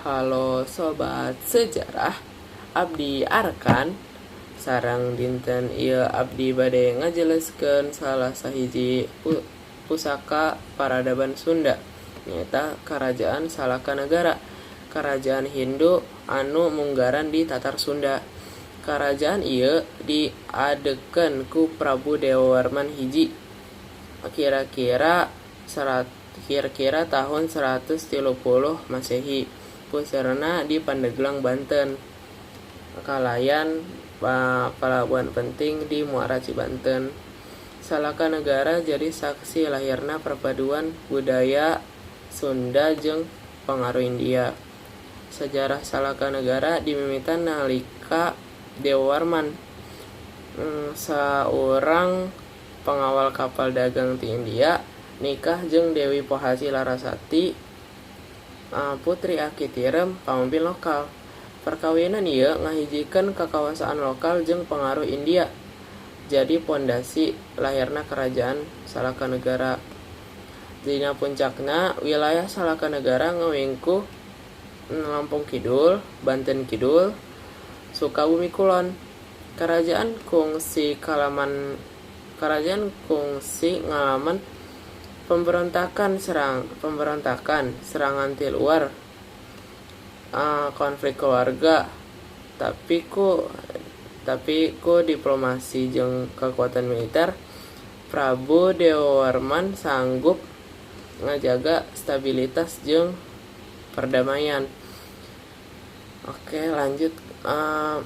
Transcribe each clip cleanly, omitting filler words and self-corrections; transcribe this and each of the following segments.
Halo sobat sejarah, abdi Arkan sareng dinten ieu abdi bade ngajelaskeun salah sahiji pusaka peradaban Sunda, nyaeta Karajaan Salakanegara, kerajaan Hindu anu munggaran di Tatar Sunda. Karajaan ieu diadekeun ku Prabu Dewawarman hiji kira-kira tahun 130 Masehi. Pusarna di Pandeglang, Banten. Kalayan pelabuhan penting di Muara Cibanten. Salakanegara jadi saksi lahirna perpaduan budaya Sunda jeung pengaruh India. Sejarah Salakanegara dimimitan nalika Dewawarman saurang pengawal kapal dagang ti India nikah jeung Dewi Pohasi Larasati, putri Aki Tirem pamimpin lokal. Perkawinan ieu ngahijikeun kakawasan lokal jeung pengaruh India. Jadi pondasi lahirna kerajaan Salakanegara. Dina puncakna wilayah Salakanegara ngawengkuh Lampung Kidul, Banten Kidul, Sukabumi Kulon. Kerajaan kungsi ngalaman pemberontakan serangan ti luar, konflik keluarga, tapi ku diplomasi jeung kekuatan militer Prabu Dewawarman sanggup ngajaga stabilitas jeung perdamaian. Oke, lanjut.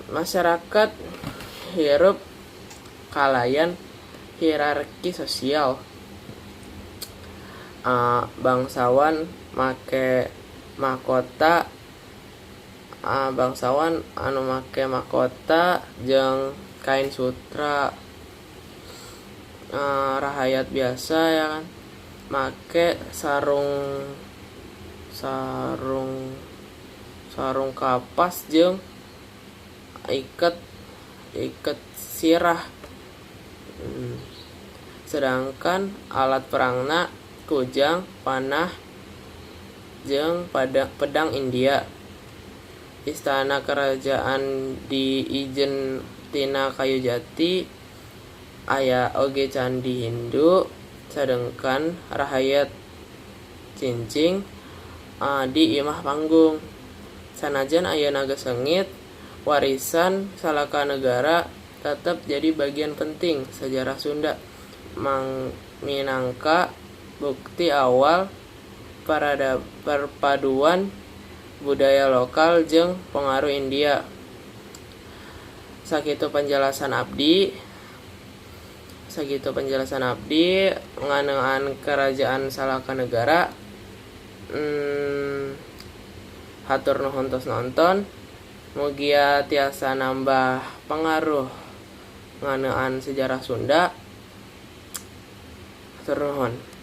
Masyarakat hirup kalayan hierarki sosial. Bangsawan anu make mahkota jeung kain sutra. Rahayat biasa ya kan make sarung kapas jeung iket sirah. Sedangkan alat perangna kujang, panah, jeung pedang India. Istana kerajaan diijen tina kayu jati, aya oge candi Hindu, sedangkan rahayat cincing di imah panggung. Sanajan aya naga sengit, warisan Salakanegara tetap jadi bagian penting sejarah Sunda, minangka bukti awal perpaduan budaya lokal jeung pengaruh India. Sakitu penjelasan abdi nganeuan kerajaan Salakanegara. Hatur nuhun tos nonton. Mugia tiasa nambah pengaruh nganeuan sejarah Sunda. Hatur nuhun.